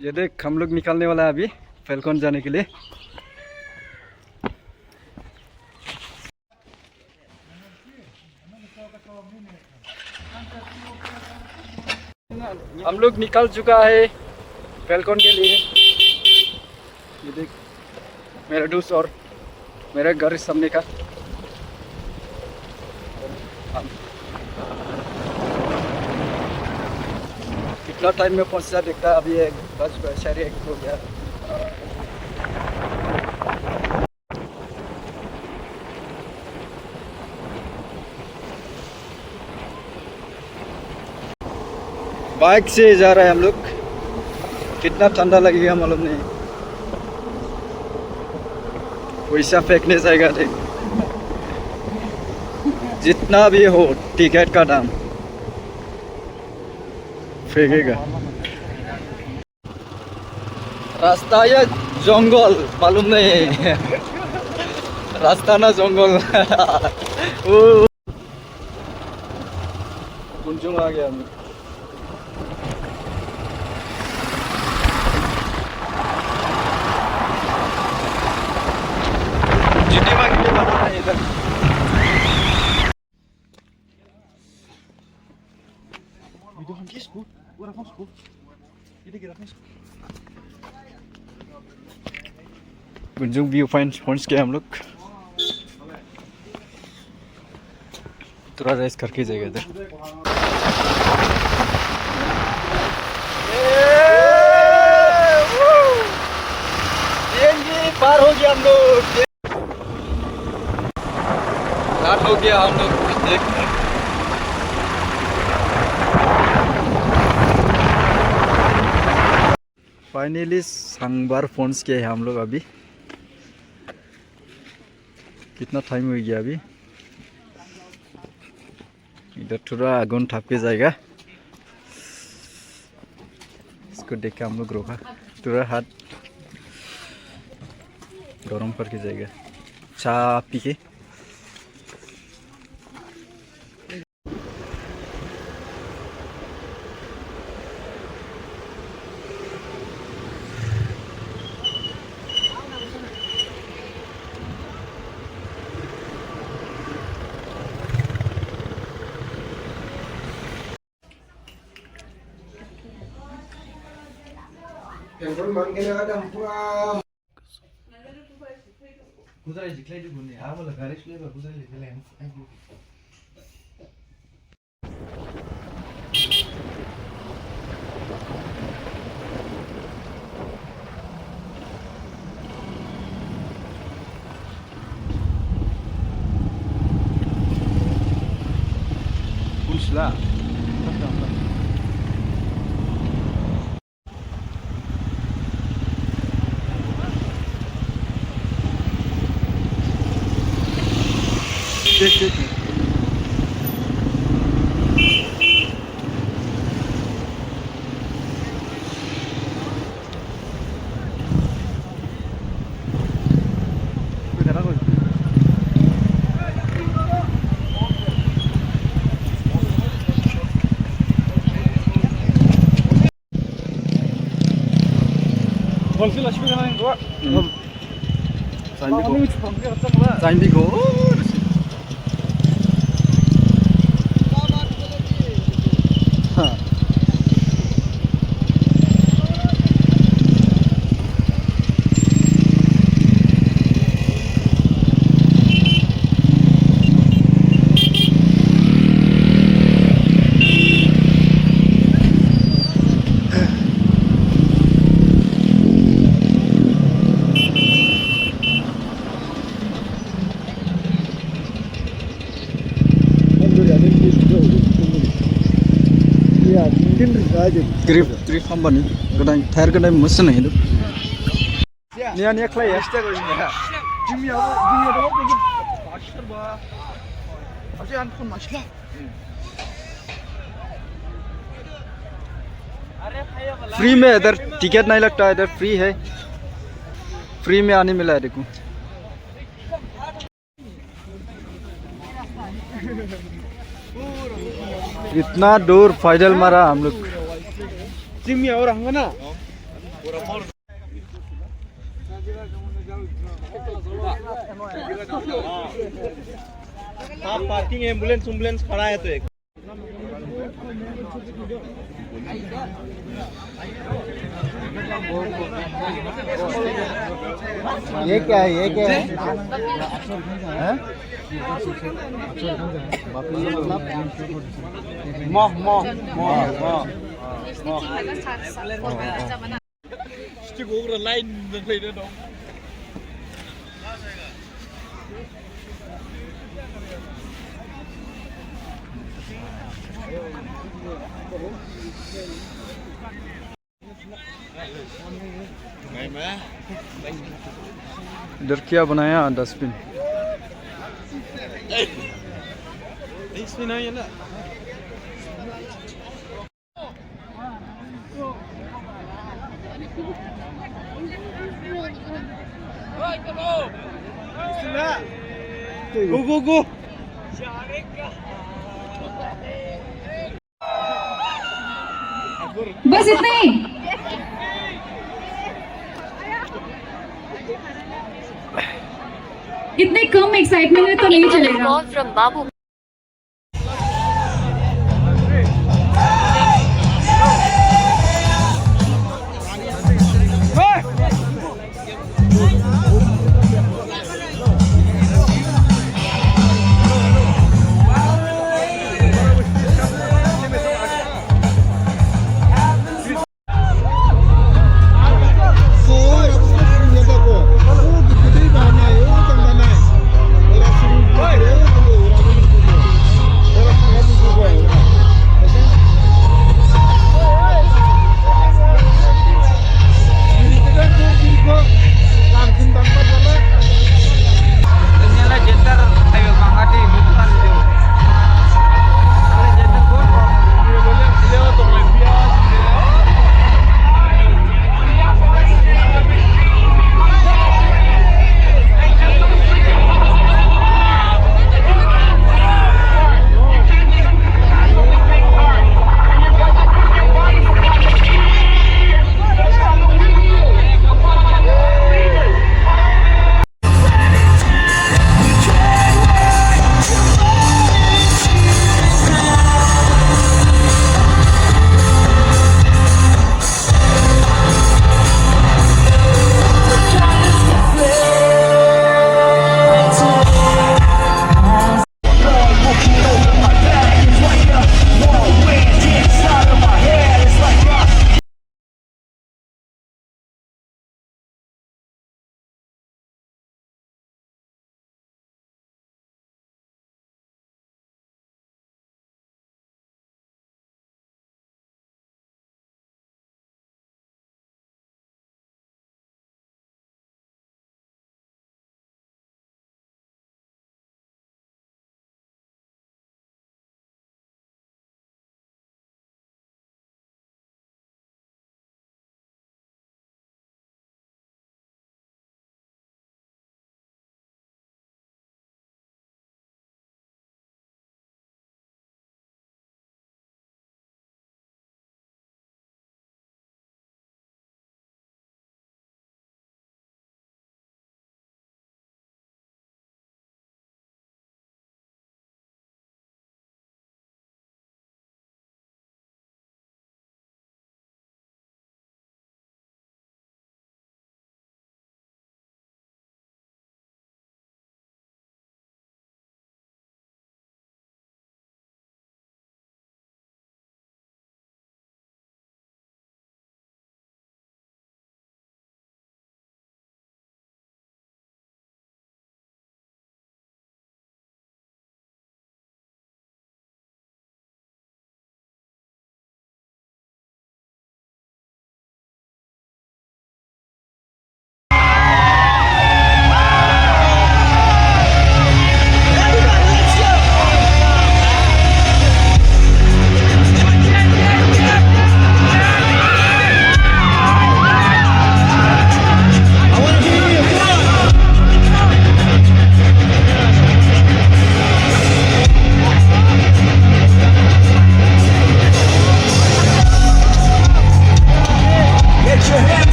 ये देख हम लोग निकलने वाला है अभी फैल्कन जाने के लिए। हम लोग निकल चुका है फैल्कन के लिए। ये देख मेरा दोस्त और मेरा घर सामने का। कितना टाइम में पहुंचा देखता अभी 10:30 हो गया। बाइक से जा रहे हैं हम लोग। कितना ठंडा लगेगा मालूम नहीं। पैसा फेंकने जाएगा देख। जितना भी हो टिकट का दाम फेंकेगा। रास्ता या जंगल मालूम नहीं। रास्ता ना जंगल। कुंजुम आ गया हम। जीटी मांग के बना है इधर। Video van Facebook, orang Facebook. Ini kira Facebook. Kunzum view point पहुंच गए हम लोग। थोड़ा रेस्ट करके जाएगा इधर। पार हो गया हम लोग। रात हो गया हम लोग देख। फाइनली सांगबार पहुंच गए हम लोग अभी। कितना टाइम हो गया अभी। इधर थोड़ा आगुन थाप के जाएगा। इसको देख के हम लोग रोका। थोड़ा हाथ गरम करके जाएगा चाय पी के। Kuzari jiklai du bunni awala garesh leba kuzari jiklai Kunsla देख grip company kadang tire kadang mesin itu nia clay este ko ini Jimmy apa begini pastor ba aje anpun masla free में इधर ticket नहीं लगता है। इधर free है। Free में आने मिला है देखो। इतना दूर पैदल मारा हम लोग। जिम्मी और ना हाँ पार्किंग एम्बुलेंस एम्बुलेंस खड़ा है तो एक ये क्या है ये क्या है हैं मोह मोह मोह मोह Chứ cũng là line được gì nữa đâu. इधर क्या बनाया डस्टबिन इसमें नहीं है ना Go go go बस इतना ही इतने कम एक्साइटमेंट में तो नहीं चलेगा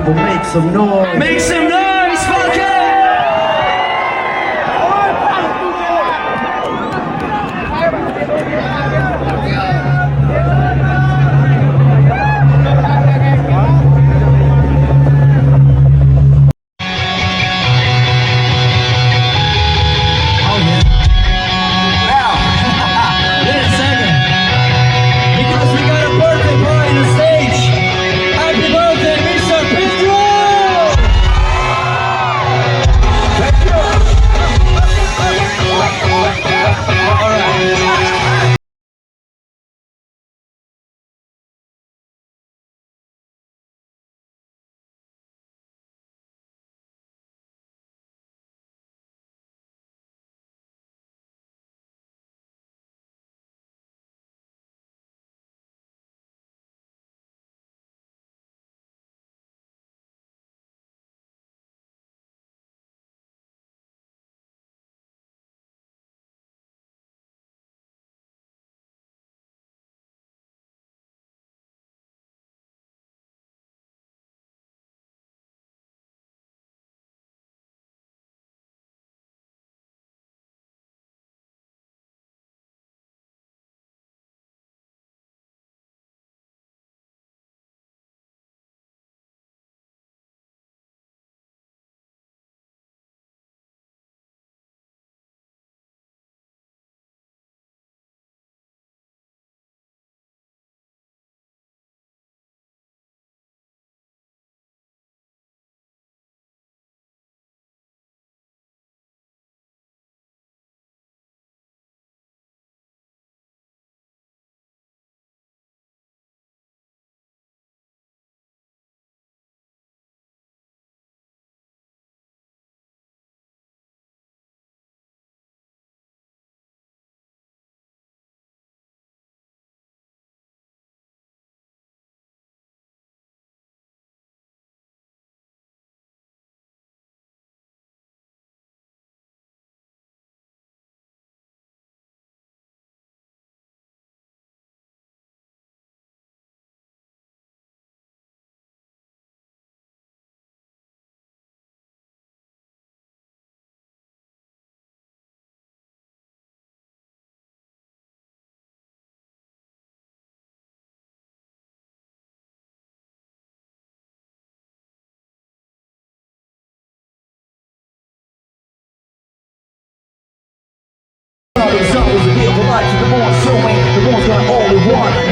people make some noise. Make some noise, fuck it!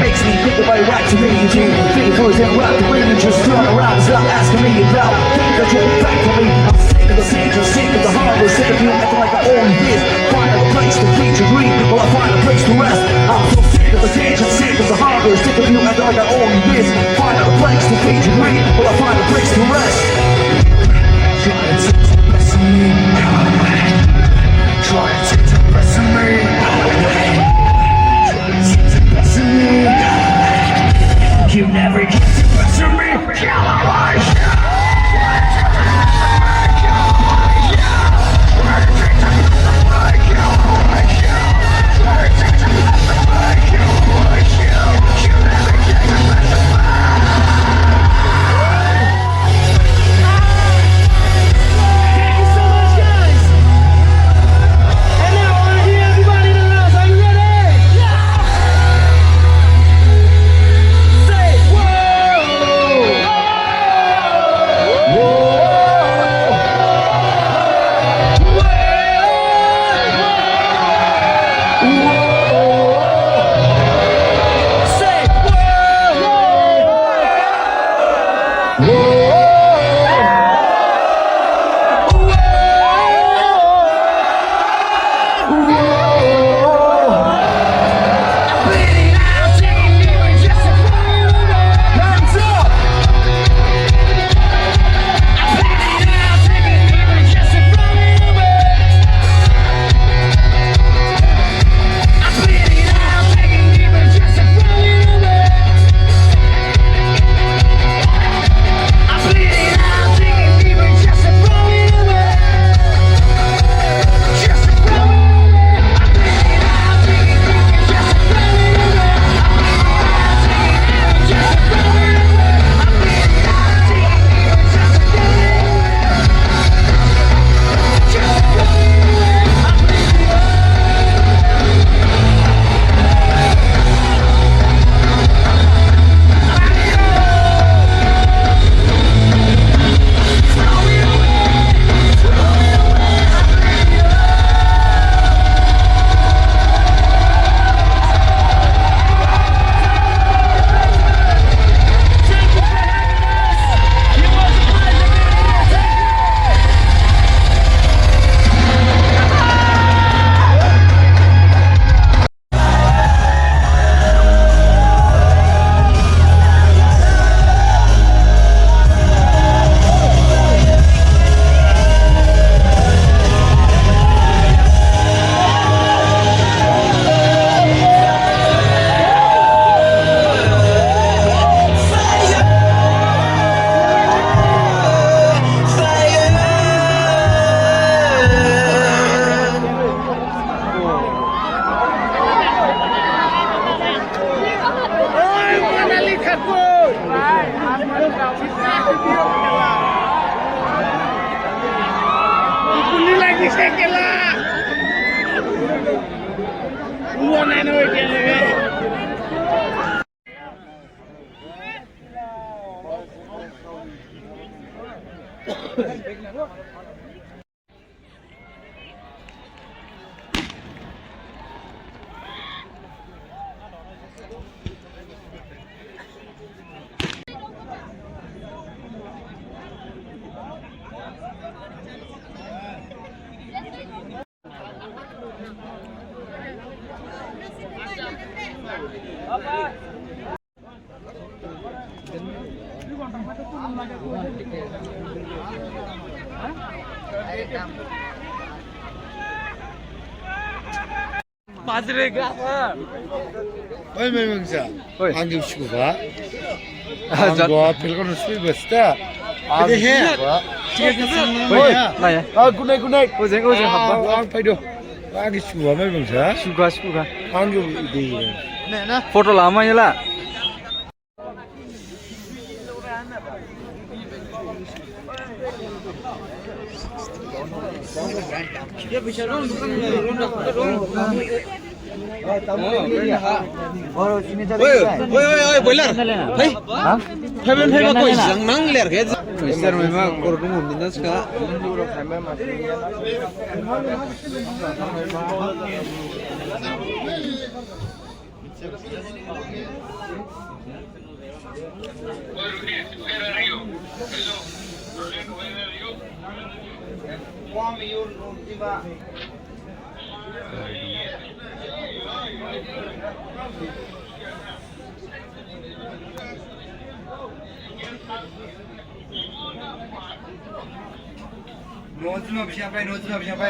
Makes me think about right to me and you. Think for example, right the ring and just turn around and stop asking me about things that you'll be back for me. I'm sick of the danger, sick of the hunger, sick of you acting like I always did. Find a place to feed your dream, while I find a place to rest. I'm so sick of the danger, sick of the hunger, sick of you acting like I always did. Find a place to feed your dream, while I find a place to rest. Try to take the best of me, go away. Try to take the best of me, go away. Try to take the best of me, go away. You never get the best of me, kill away. 바지를 가. 얼마명사 어이. 안경 쓰고 봐. 아, 자. 안경 별거는 수입 했다. 아, 근데 해. 뭐야? 나야. 아, 굿나잇 굿나잇. 어제 한번 아, 파이도. 안경 쓰고 봐, 얼마명사. suka. 안경 이 Foto lamanya lah. Oi, boiler. Hai. Heaven heaven kau isang nang ler ke. Mister memang korang mungkin suka. Nozma siapa? Nozma siapa?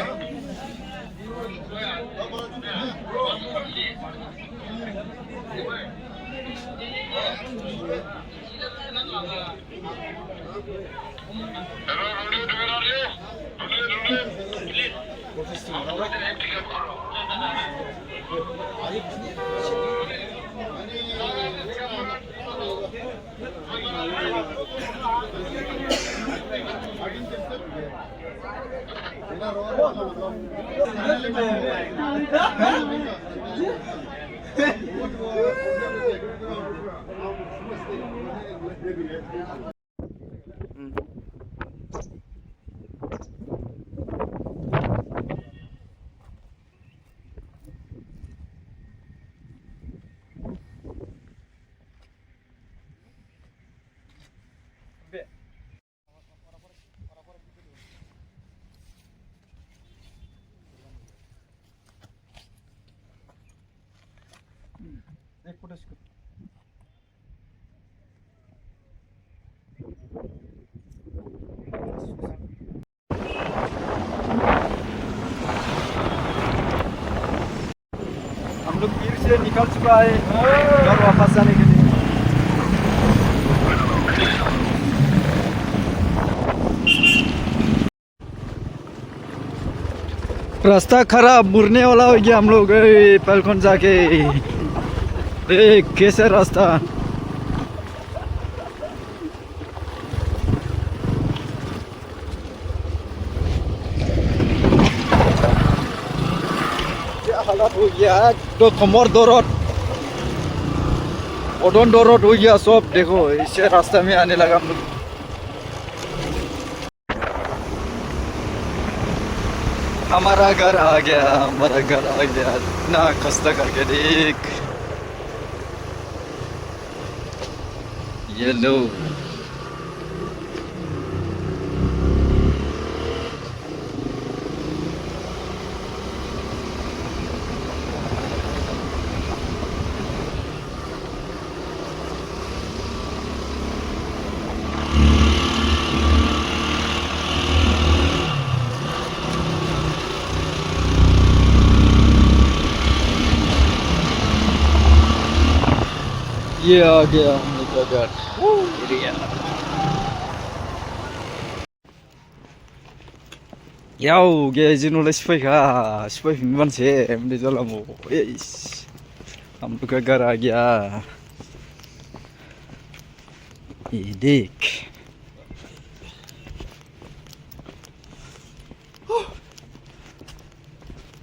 हम लोग फिर से निकल चुका है घर वापस जाने के लिए। रास्ता खराब मुड़ने वाला हो गया हम लोग पलकोन जाके। कैसे रास्ता हालत हो गया है तो कमर दर्द बदन दर्द हो गया सब। देखो इसे रास्ते में आने लगा हम लोग। हमारा घर आ गया, हमारा घर आ गया। इतना कष्ट करके देख ये लो। ये आ गया हम लोग का घर। याव गेजिन वाला सिपाही फिनबान से हमने चला मो हम लोग का घर आ गया। ये देख